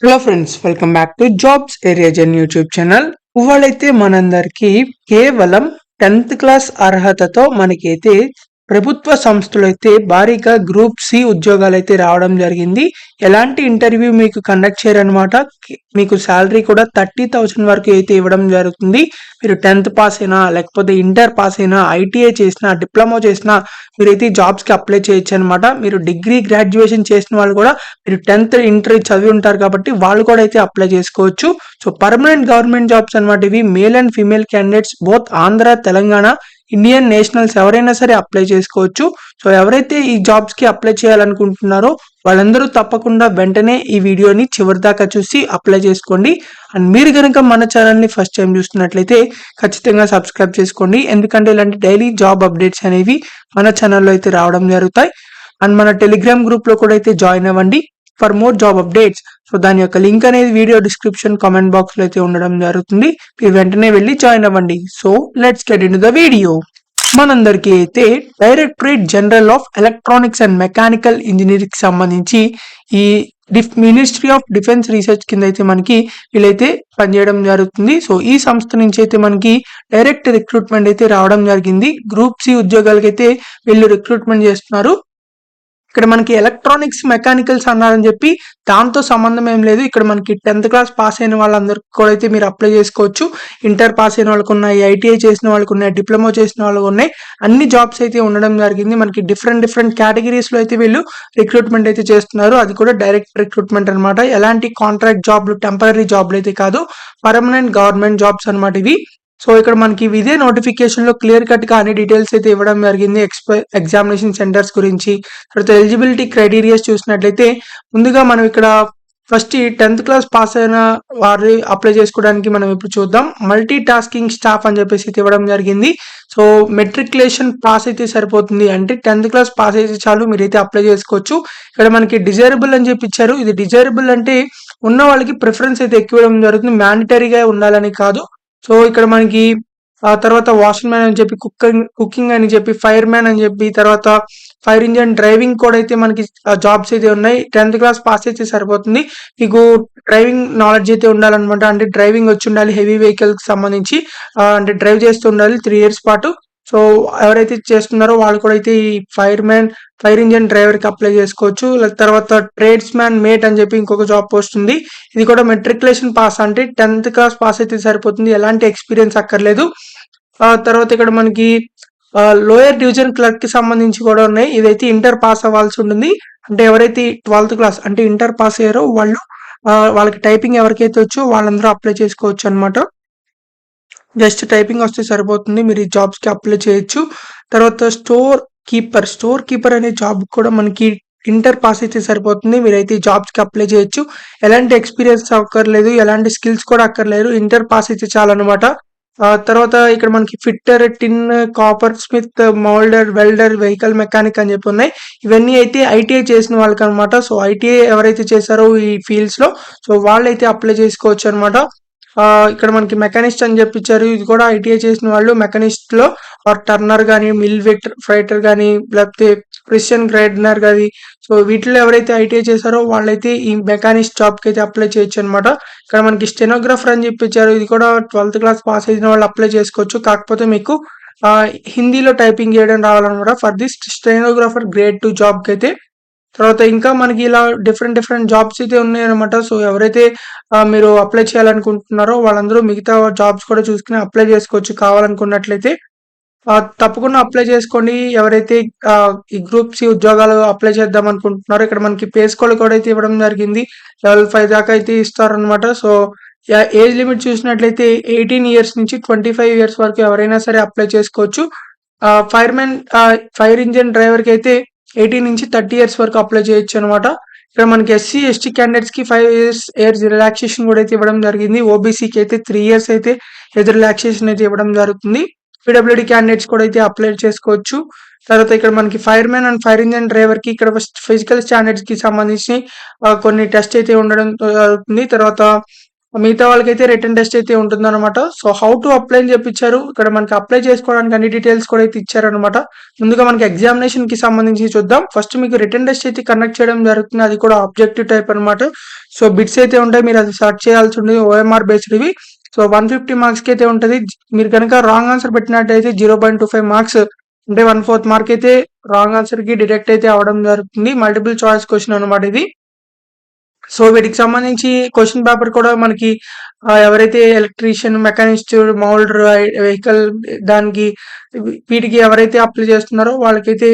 Hello friends, welcome back to jobs area జన్ YouTube channel. ఇవాళైతే మనందరికి కేవలం 10th క్లాస్ అర్హతతో మనకైతే ప్రభుత్వ సంస్థలు అయితే భారీగా గ్రూప్ సి ఉద్యోగాలు అయితే రావడం జరిగింది. ఎలాంటి ఇంటర్వ్యూ మీకు కండక్ట్ చేయరనమాట. మీకు శాలరీ కూడా 30,000 వరకు అయితే ఇవ్వడం జరుగుతుంది. మీరు 10th పాస్ అయినా, లేకపోతే ఇంటర్ పాస్ అయినా, ఐటీఐ చేసినా, డిప్లొమా చేసినా మీరైతే జాబ్స్కి అప్లై చేయొచ్చు అనమాట. మీరు డిగ్రీ గ్రాడ్యుయేషన్ చేసిన వాళ్ళు కూడా మీరు 10th ఇంటర్ చదివి ఉంటారు కాబట్టి వాళ్ళు కూడా అయితే అప్లై చేసుకోవచ్చు. సో పర్మనెంట్ గవర్నమెంట్ జాబ్స్ అనమాట ఇవి. Male and female candidates both Andhra, Telangana, Indian nationals ఎవరైనా సరే అప్లై చేసుకోవచ్చు. సో ఎవరైతే ఈ జాబ్స్ కి అప్లై చేయాలనుకుంటున్నారో వాళ్ళందరూ తప్పకుండా వెంటనే ఈ వీడియోని చివరి దాకా చూసి అప్లై చేసుకోండి. అండ్ మీరు కనుక మన ఛానల్ని ఫస్ట్ టైం చూస్తున్నట్లయితే ఖచ్చితంగా సబ్స్క్రైబ్ చేసుకోండి. ఎందుకంటే ఇలాంటి డైలీ జాబ్ అప్డేట్స్ అనేవి మన ఛానల్లో అయితే రావడం జరుగుతాయి. అండ్ మన టెలిగ్రామ్ గ్రూప్ లో కూడా అయితే జాయిన్ అవ్వండి for more job updates. So దాని యొక్క లింక్ అనేది వీడియో డిస్క్రిప్షన్ కామెంట్ బాక్స్ లో అయితే ఉండడం జరుగుతుంది. మీరు వెంటనే వెళ్ళి జాయిన్ అవ్వండి. So let's get in to the video. మనందరికీ అయితే directorate general of electronics and mechanical engineering సంబంధించి ఈ మినిస్ట్రీ ఆఫ్ డిఫెన్స్ రీసెర్చ్ కింద అయితే మనకి వీళ్ళైతే పనిచేయడం జరుగుతుంది. సో ఈ సంస్థ నుంచి అయితే మనకి డైరెక్ట్ రిక్రూట్మెంట్ అయితే రావడం జరిగింది. గ్రూప్ సి ఉద్యోగాలకైతే వీళ్ళు రిక్రూట్మెంట్ చేస్తున్నారు. ఇక్కడ మనకి ఎలక్ట్రానిక్స్ మెకానికల్స్ అన్నారని చెప్పి దాంతో సంబంధం ఏం లేదు. ఇక్కడ మనకి 10th క్లాస్ పాస్ అయిన వాళ్ళందరికీ కూడా అయితే మీరు అప్లై చేసుకోవచ్చు. ఇంటర్ పాస్ అయిన వాళ్ళకు ఉన్నాయి, ఐటీఐ చేసిన వాళ్ళకు ఉన్నాయి, డిప్లొమా చేసిన వాళ్ళకు ఉన్నాయి. అన్ని జాబ్స్ అయితే ఉండడం జరిగింది. మనకి డిఫరెంట్ కేటగిరీస్ లో అయితే వీళ్ళు రిక్రూట్మెంట్ అయితే చేస్తున్నారు. అది కూడా డైరెక్ట్ రిక్రూట్మెంట్ అనమాట. ఎలాంటి కాంట్రాక్ట్ జాబ్లు, టెంపరీ జాబ్లు అయితే కాదు, పర్మనెంట్ గవర్నమెంట్ జాబ్స్ అనమాట ఇవి. సో ఇక్కడ మనకి ఇదే నోటిఫికేషన్ లో క్లియర్ కట్ గా అన్ని డీటెయిల్స్ అయితే ఇవ్వడం జరిగింది. ఎగ్జామినేషన్ సెంటర్స్ గురించి, తర్వాత ఎలిజిబిలిటీ క్రైటీరియాస్ చూసినట్లయితే ముందుగా మనం ఇక్కడ ఫస్ట్ 10th క్లాస్ పాస్ అయిన వారు అప్లై చేసుకోవడానికి మనం ఇప్పుడు చూద్దాం. మల్టీ టాస్కింగ్ స్టాఫ్ అని చెప్పేసి అయితే ఇవ్వడం జరిగింది. సో మెట్రికులేషన్ పాస్ అయితే సరిపోతుంది, అంటే 10th క్లాస్ పాస్ అయితే చాలు, మీరైతే అప్లై చేసుకోవచ్చు. ఇక్కడ మనకి డిజైరబుల్ అని చెప్పి ఇచ్చారు. ఇది డిజైరబుల్ అంటే ఉన్న వాళ్ళకి ప్రిఫరెన్స్ అయితే ఎక్కువ ఇవ్వడం జరుగుతుంది, మ్యాండటరీగా ఉండాలని కాదు. సో ఇక్కడ మనకి ఆ తర్వాత వాషర్ మ్యాన్ అని చెప్పి, కుకింగ్ అని చెప్పి, ఫైర్ మ్యాన్ అని చెప్పి, తర్వాత ఫైర్ ఇంజన్ డ్రైవింగ్ కూడా అయితే మనకి జాబ్స్ అయితే ఉన్నాయి. 10th క్లాస్ పాస్ అయితే సరిపోతుంది. మీకు డ్రైవింగ్ నాలెడ్జ్ అయితే ఉండాలన్నమాట. అంటే డ్రైవింగ్ వచ్చి ఉండాలి, హెవీ వెహికల్ కి సంబంధించి అంటే డ్రైవ్ చేస్తూ ఉండాలి 3 years పాటు. సో ఎవరైతే చేస్తున్నారో వాళ్ళు కూడా అయితే ఈ ఫైర్ ఇంజన్ డ్రైవర్ కి అప్లై చేసుకోవచ్చు. తర్వాత ట్రేడ్స్ మ్యాన్ మేట్ అని చెప్పి ఇంకొక జాబ్ పోస్ట్ ఉంది. ఇది కూడా మెట్రికులేషన్ పాస్, అంటే 10th క్లాస్ పాస్ అయితే సరిపోతుంది, ఎలాంటి ఎక్స్పీరియన్స్ అక్కర్లేదు. తర్వాత ఇక్కడ మనకి లోయర్ డివిజన్ క్లర్క్ కి సంబంధించి కూడా ఉన్నాయి. ఇదైతే ఇంటర్ పాస్ అవ్వాల్సి ఉంటుంది. అంటే ఎవరైతే 12th క్లాస్ అంటే ఇంటర్ పాస్ అయ్యారో వాళ్ళు వాళ్ళకి టైపింగ్ ఎవరికైతే వచ్చో వాళ్ళందరూ అప్లై చేసుకోవచ్చు అనమాట. జస్ట్ టైపింగ్ వస్తే సరిపోతుంది, మీరు ఈ జాబ్స్ కి అప్లై చేయొచ్చు. తర్వాత స్టోర్ కీపర్ అనే జాబ్ కూడా మనకి ఇంటర్ పాస్ అయితే సరిపోతుంది, మీరైతే ఈ జాబ్స్ కి అప్లై చేయొచ్చు. ఎలాంటి ఎక్స్పీరియన్స్ అక్కర్లేదు, ఎలాంటి స్కిల్స్ కూడా అక్కర్లేదు, ఇంటర్ పాస్ అయితే చాలన్నమాట. తర్వాత ఇక్కడ మనకి fitter, tin, coppersmith, moulder, welder, vehicle mechanic అని చెప్పి ఉన్నాయి. ఇవన్నీ అయితే ఐటీఐ చేసిన వాళ్ళకి అనమాట. సో ఐటీఐ ఎవరైతే చేశారో ఈ ఫీల్డ్స్ లో, సో వాళ్ళైతే అప్లై చేసుకోవచ్చు అనమాట. ఇక్కడ మనకి మెకానిస్ట్ అని చెప్పించారు. ఇది కూడా ఐటీఐ చేసిన వాళ్ళు మెకానిస్ట్ లో టర్నర్ గానీ, మిల్ ఫైటర్ గానీ, లేకపోతే ప్రిసిషన్ గ్రైడనర్ గానీ, సో వీటిలో ఎవరైతే ఐటీఐ చేశారో వాళ్ళైతే ఈ మెకానిస్ట్ జాబ్ కి అయితే అప్లై చేయొచ్చు అనమాట. ఇక్కడ మనకి స్టెనోగ్రాఫర్ అని చెప్పించారు. ఇది కూడా 12th క్లాస్ పాస్ అయిన వాళ్ళు అప్లై చేసుకోవచ్చు. కాకపోతే మీకు హిందీలో టైపింగ్ చేయడం రావాలన్నమాట for this stenographer grade 2 job కి అయితే. తర్వాత ఇంకా మనకి ఇలా డిఫరెంట్ జాబ్స్ అయితే ఉన్నాయన్నమాట. సో ఎవరైతే మీరు అప్లై చేయాలనుకుంటున్నారో వాళ్ళందరూ మిగతా జాబ్స్ కూడా చూసుకుని అప్లై చేసుకోవచ్చు కావాలనుకున్నట్లయితే. తప్పకుండా అప్లై చేసుకోండి. ఎవరైతే ఈ గ్రూప్ సి ఉద్యోగాలు అప్లై చేద్దాం అనుకుంటున్నారో ఇక్కడ మనకి పే స్కేల్ కూడా అయితే ఇవ్వడం జరిగింది. లెవెల్ 5 దాకా అయితే ఇస్తారనమాట. సో ఏజ్ లిమిట్ చూసినట్లయితే 18 years నుంచి 25 years వరకు ఎవరైనా సరే అప్లై చేసుకోవచ్చు. ఫైర్ ఇంజిన్ డ్రైవర్ కి అయితే 18 నుంచి 30 years వరకు అప్లై చేయొచ్చు అనమాట. ఇక్కడ మనకి ఎస్సీ ఎస్టీ క్యాండిడేట్స్ కి 5 years రిలాక్సేషన్ కూడా అయితే ఇవ్వడం జరిగింది. ఓబీసీకి అయితే 3 years అయితే ఏజ్ రిలాక్సేషన్ అయితే ఇవ్వడం జరుగుతుంది. పీడబ్ల్యూడి క్యాండిడేట్స్ కూడా అయితే అప్లై చేసుకోవచ్చు. తర్వాత ఇక్కడ మనకి fire man and fire engine driver కి ఇక్కడ ఫిజికల్ స్టాండర్డ్స్ కి సంబంధించి కొన్ని టెస్ట్ అయితే ఉండడం జరుగుతుంది. తర్వాత మిగతా వాళ్ళకైతే రిటన్ టెస్ట్ అయితే ఉంటుందన్నమాట. సో హౌ టు అప్లై అని చెప్పిచ్చారు. ఇక్కడ మనకి అప్లై చేసుకోవడానికి అన్ని డీటెయిల్స్ కూడా అయితే ఇచ్చారనమాట. ముందుగా మనకి ఎగ్జామినేషన్ కి సంబంధించి చూద్దాం. ఫస్ట్ మీకు రిటన్ టెస్ట్ అయితే కండక్ట్ చేయడం జరుగుతుంది. అది కూడా ఆబ్జెక్టివ్ టైప్ అనమాట. సో బిట్స్ అయితే ఉంటాయి, మీరు అది సెర్చ్ చేయాల్సి ఉంటుంది. ఓఎంఆర్ బేస్డ్ ఇవి. సో 150 మార్క్స్ కి అయితే ఉంటది. మీరు కనుక రాంగ్ ఆన్సర్ పెట్టినట్టయితే 0.25 మార్క్స్, అంటే 1/4 మార్క్ అయితే రాంగ్ ఆన్సర్ కి డిడక్ట్ అయితే అవడం జరుగుతుంది. మల్టిపుల్ చాయిస్ క్వశ్చన్ అనమాట ఇది. సో వీటికి సంబంధించి క్వశ్చన్ పేపర్ కూడా మనకి ఎవరైతే ఎలక్ట్రీషియన్, మెకానిస్ట్, మౌల్డర్, వెహికల్ దానికి వీటికి ఎవరైతే అప్లై చేస్తున్నారో వాళ్ళకైతే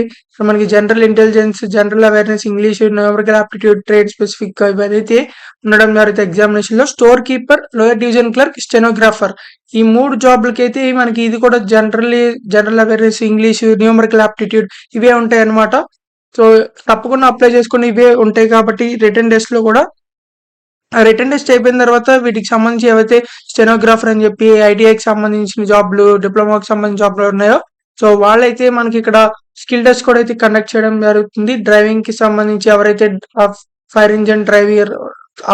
మనకి general intelligence, general awareness, English, numerical aptitude, trade specific ఇవైతే ఉండడం జరుగుతుంది ఎగ్జామినేషన్ లో. Store keeper, lower division clerk, stenographer, ఈ 3 జాబ్లకైతే మనకి ఇది కూడా general awareness, English, numerical aptitude ఇవే ఉంటాయి అన్నమాట. సో తప్పకుండా అప్లై చేసుకుని ఇవే ఉంటాయి కాబట్టి రిటన్ టెస్ట్ లో కూడా రిటన్ టెస్ట్ అయిపోయిన తర్వాత వీటికి సంబంధించి ఏవైతే స్టెనోగ్రాఫర్ అని చెప్పి ఐటీఐకి సంబంధించిన జాబ్లు, డిప్లొమాకి సంబంధించిన జాబ్లు ఉన్నాయో సో వాళ్ళైతే మనకి ఇక్కడ స్కిల్ టెస్ట్ కూడా అయితే కండక్ట్ చేయడం జరుగుతుంది. డ్రైవింగ్ కి సంబంధించి ఎవరైతే ఫైర్ ఇంజిన్ డ్రైవర్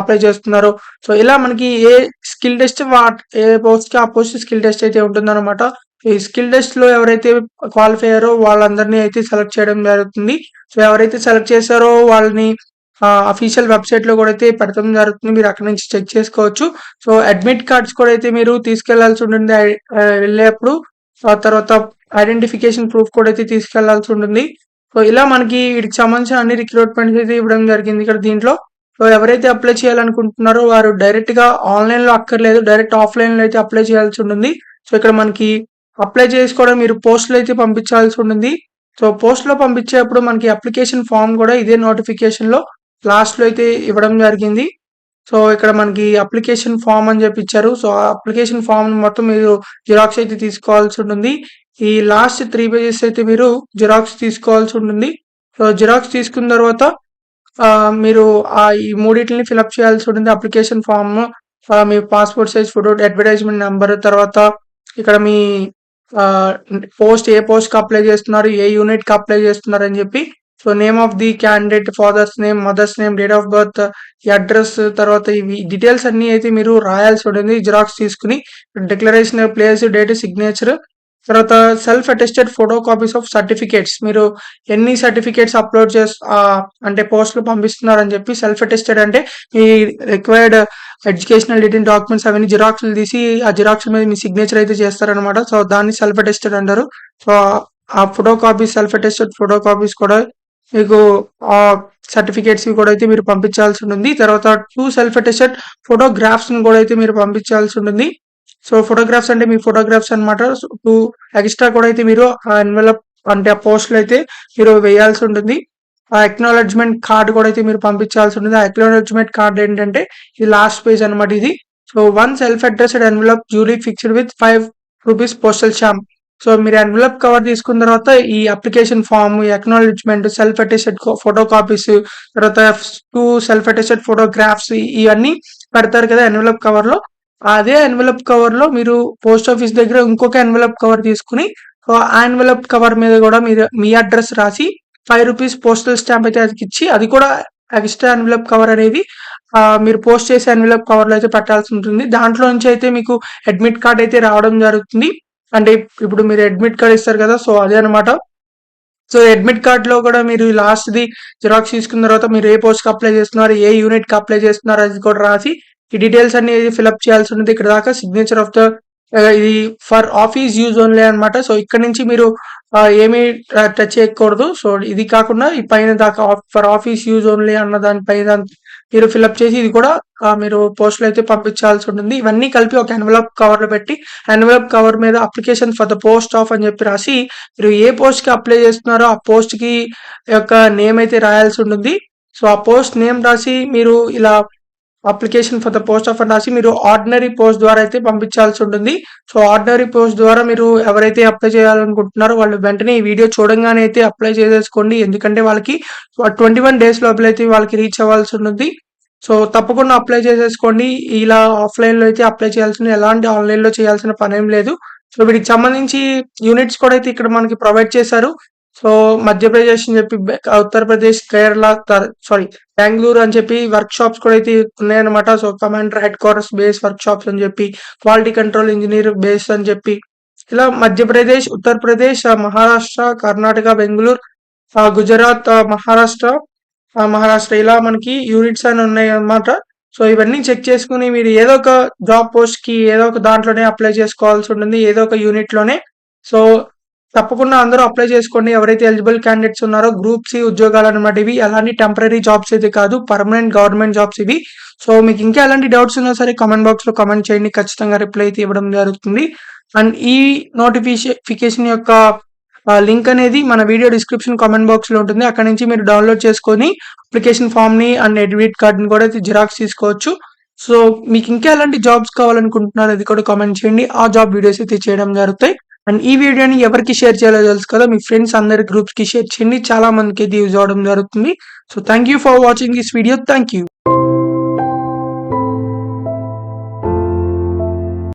అప్లై చేస్తున్నారో సో ఇలా మనకి ఏ స్కిల్ టెస్ట్ ఏ పోస్ట్ కి ఆ పోస్ట్ స్కిల్ టెస్ట్ అయితే ఉంటుందన్నమాట. ఈ స్కిల్ టెస్ట్ లో ఎవరైతే క్వాలిఫై అయ్యారో వాళ్ళందరినీ అయితే సెలెక్ట్ చేయడం జరుగుతుంది. సో ఎవరైతే సెలెక్ట్ చేశారో వాళ్ళని అఫీషియల్ వెబ్సైట్ లో కూడా అయితే పెడతాం జరుగుతుంది. మీరు అక్కడ నుంచి చెక్ చేసుకోవచ్చు. సో అడ్మిట్ కార్డ్స్ కూడా అయితే మీరు తీసుకెళ్లాల్సి ఉంటుంది వెళ్ళేప్పుడు. ఆ తర్వాత ఐడెంటిఫికేషన్ ప్రూఫ్ కూడా అయితే తీసుకెళ్లాల్సి ఉంటుంది. సో ఇలా మనకి వీటికి సంబంధించిన అన్ని రిక్రూట్మెంట్స్ అయితే ఇవ్వడం జరిగింది ఇక్కడ దీంట్లో. సో ఎవరైతే అప్లై చేయాలనుకుంటున్నారో వారు డైరెక్ట్ గా ఆన్లైన్ లో అక్కర్లేదు, డైరెక్ట్ ఆఫ్లైన్ లో అయితే అప్లై చేయాల్సి ఉంటుంది. సో ఇక్కడ మనకి అప్లై చేసుకోవడం మీరు పోస్ట్ లో అయితే పంపించాల్సి ఉంటుంది. సో పోస్ట్ లో పంపించేటప్పుడు మనకి అప్లికేషన్ ఫామ్ కూడా ఇదే నోటిఫికేషన్ లో లాస్ట్ లో అయితే ఇవ్వడం జరిగింది. సో ఇక్కడ మనకి అప్లికేషన్ ఫామ్ అని చెప్పి ఇచ్చారు. సో ఆ అప్లికేషన్ ఫామ్ మొత్తం మీరు జిరాక్స్ అయితే తీసుకోవాల్సి ఉంటుంది. ఈ లాస్ట్ 3 పేజెస్ అయితే మీరు జిరాక్స్ తీసుకోవాల్సి ఉంటుంది. సో జిరాక్స్ తీసుకున్న తర్వాత మీరు ఈ మూడిటిని ఫిలప్ చేయాల్సి ఉంటుంది. అప్లికేషన్ ఫామ్, మీ passport size photo, advertisement number, తర్వాత ఇక్కడ మీ పోస్ట్ ఏ పోస్ట్ కి అప్లై చేస్తున్నారు, ఏ యూనిట్ కి అప్లై చేస్తున్నారు అని చెప్పి. So name of the candidate, father's name, mother's name, date of birth, ఈ అడ్రస్, తర్వాత ఇవి డీటెయిల్స్ అన్ని అయితే మీరు రాయాల్సి ఉంటుంది జిరాక్స్ తీసుకుని. డిక్లరేషన్, ప్లేస్, డేట్, సిగ్నేచర్, తర్వాత self attested photo copies of certificates. మీరు ఎన్ని సర్టిఫికేట్స్ అప్లోడ్ అంటే పోస్ట్ లో పంపిస్తున్నారని చెప్పి. సెల్ఫ్ అటెస్టెడ్ అంటే మీ రిక్వైర్డ్ ఎడ్యుకేషనల్ డీటెయిల్ డాక్యుమెంట్స్ అవన్నీ జిరాక్స్లు తీసి ఆ జిరాక్స్ మీద మీ సిగ్నేచర్ అయితే చేస్తారనమాట. సో దాన్ని సెల్ఫ్ అటెస్టెడ్ అంటారు. సో ఆ photo copies, self attested photo copies కూడా మీకు ఆ సర్టిఫికేట్స్ కూడా అయితే మీరు పంపించాల్సి ఉంటుంది. తర్వాత 2 సెల్ఫ్ అటెస్టెడ్ ఫోటోగ్రాఫ్స్ కూడా అయితే మీరు పంపించాల్సి ఉంటుంది. సో ఫోటోగ్రాఫ్స్ అంటే మీ ఫోటోగ్రాఫ్స్ అనమాట. 2 ఎక్స్ట్రా కూడా అయితే మీరు ఆ ఎన్వలప్ అంటే ఆ పోస్ట్ లో అయితే మీరు వేయాల్సి ఉంటుంది. ఆ అక్నాలెడ్జ్మెంట్ కార్డ్ కూడా అయితే మీరు పంపించాల్సి ఉంటుంది. ఆ అక్నాలెడ్జ్మెంట్ కార్డ్ ఏంటంటే ఇది లాస్ట్ పేజ్ అనమాట ఇది. So 1 self addressed envelope duly fixed with 5 rupees postal stamp. So మీరు ఎన్వలప్ కవర్ తీసుకున్న తర్వాత ఈ అప్లికేషన్ ఫామ్, ఈ acknowledgement, self attested photo copies, తర్వాత 2 సెల్ఫ్ అటెస్టెడ్ ఫోటోగ్రాఫ్స్ ఇవన్నీ పెడతారు కదా ఎన్వలప్ కవర్ లో. అదే ఎన్వలప్ కవర్ లో మీరు పోస్ట్ ఆఫీస్ దగ్గర ఇంకొక ఎన్వలప్ కవర్ తీసుకుని ఆ ఎన్వలప్ కవర్ మీద కూడా మీరు మీ అడ్రస్ రాసి 5 రూపీస్ పోస్టల్ స్టాంప్ అయితే ఇచ్చి, అది కూడా ఎక్స్ట్రా ఎన్వలప్ కవర్ అనేది మీరు పోస్ట్ చేసే ఎన్వలప్ కవర్ లో అయితే పెట్టాల్సి ఉంటుంది. దాంట్లో నుంచి అయితే మీకు అడ్మిట్ కార్డ్ అయితే రావడం జరుగుతుంది. అంటే ఇప్పుడు మీరు అడ్మిట్ కార్డ్ ఇస్తారు కదా, సో అదే అనమాట. సో అడ్మిట్ కార్డ్ లో కూడా మీరు లాస్ట్ ది జిరాక్స్ తీసుకున్న తర్వాత మీరు ఏ పోస్ట్ కి అప్లై చేస్తున్నారు, ఏ యూనిట్ కి అప్లై చేస్తున్నారు అది కూడా రాసి ఈ డీటెయిల్స్ అన్ని ఫిల్అప్ చేయాల్సి ఉంటుంది. ఇక్కడ దాకా సిగ్నేచర్ ఆఫ్ ద ఇది ఫర్ ఆఫీస్ యూజ్ ఓన్లీ అనమాట. సో ఇక్కడ నుంచి మీరు ఏమీ టచ్ చేయకూడదు. సో ఇది కాకుండా ఈ పైన దాకా ఫర్ ఆఫీస్ యూజ్ ఓన్లీ అన్న దానిపైన మీరు ఫిల్అప్ చేసి ఇది కూడా మీరు పోస్ట్ లో అయితే పంపించాల్సి ఉంటుంది. ఇవన్నీ కలిపి ఒక ఎన్వలప్ కవర్ లో పెట్టి ఎన్వలప్ కవర్ మీద application for the post of అని చెప్పి రాసి మీరు ఏ పోస్ట్ కి అప్లై చేస్తున్నారో ఆ పోస్ట్ కి యొక్క నేమ్ అయితే రాయాల్సి ఉంటుంది. సో ఆ పోస్ట్ నేమ్ రాసి మీరు ఇలా application for the post of అని రాసి మీరు ఆర్డినరీ పోస్ట్ ద్వారా అయితే పంపించాల్సి ఉంటుంది. సో ఆర్డినరీ పోస్ట్ ద్వారా మీరు ఎవరైతే అప్లై చేయాలనుకుంటున్నారో వాళ్ళు వెంటనే ఈ వీడియో చూడంగానే అయితే అప్లై చేసేసుకోండి. ఎందుకంటే వాళ్ళకి 21 డేస్ లోపల అయితే వాళ్ళకి రీచ్ అవ్వాల్సి ఉంటుంది. సో తప్పకుండా అప్లై చేసేసుకోండి. ఇలా ఆఫ్లైన్ లో అయితే అప్లై చేయాల్సిన, ఎలాంటి ఆన్లైన్ లో చేయాల్సిన పని ఏం లేదు. సో వీటికి సంబంధించి యూనిట్స్ కూడా అయితే ఇక్కడ మనకి ప్రొవైడ్ చేశారు. సో మధ్యప్రదేశ్ అని చెప్పి ఉత్తరప్రదేశ్, కేరళ, సారీ బెంగళూరు అని చెప్పి వర్క్ షాప్స్ కూడా అయితే ఉన్నాయన్నమాట. So commander head quarters base work shops అని చెప్పి, క్వాలిటీ కంట్రోల్ ఇంజనీర్ బేస్ అని చెప్పి, ఇలా మధ్యప్రదేశ్, ఉత్తరప్రదేశ్, మహారాష్ట్ర, కర్ణాటక, బెంగళూరు, గుజరాత్, మహారాష్ట్ర ఇలా మనకి యూనిట్స్ అని ఉన్నాయి అన్నమాట. సో ఇవన్నీ చెక్ చేసుకుని మీరు ఏదో ఒక జాబ్ పోస్ట్ కి ఏదో ఒక దాంట్లోనే అప్లై చేసుకోవాల్సి ఉంటుంది, ఏదో ఒక యూనిట్ లోనే. సో తప్పకుండా అందరూ అప్లై చేసుకోండి. ఎవరైతే ఎలిజిబుల్ క్యాండిడేట్స్ ఉన్నారో గ్రూప్ సి ఉద్యోగాలు అనమాట ఇవి. ఎలాంటి టెంపరీ జాబ్స్ అయితే కాదు, పర్మనెంట్ గవర్నమెంట్ జాబ్స్ ఇవి. సో మీకు ఇంకా ఎలాంటి డౌట్స్ ఉన్నా సరే కామెంట్ బాక్స్ లో కామెంట్ చేయండి, ఖచ్చితంగా రిప్లై అయితే ఇవ్వడం జరుగుతుంది. అండ్ ఈ నోటిఫికేషన్ యొక్క లింక్ అనేది మన వీడియో డిస్క్రిప్షన్ కామెంట్ బాక్స్ లో ఉంటుంది. అక్కడ నుంచి మీరు డౌన్లోడ్ చేసుకొని అప్లికేషన్ ఫామ్ ని అండ్ అడ్మిట్ కార్డ్ ని కూడా జిరాక్స్ తీసుకోవచ్చు. సో మీకు ఇంకా ఎలాంటి జాబ్స్ కావాలనుకుంటున్నారు అది కూడా కామెంట్ చేయండి, ఆ జాబ్ వీడియోస్ అయితే చేయడం జరుగుతాయి. అండ్ ఈ వీడియోని ఎవరికి షేర్ చేయాలో తెలుసు కదా, మీ ఫ్రెండ్స్ అందరి గ్రూప్స్ కి షేర్ చేయండి, చాలా మందికి ఇది యూజ్ అవడం జరుగుతుంది. So thank you for watching this video. Thank you.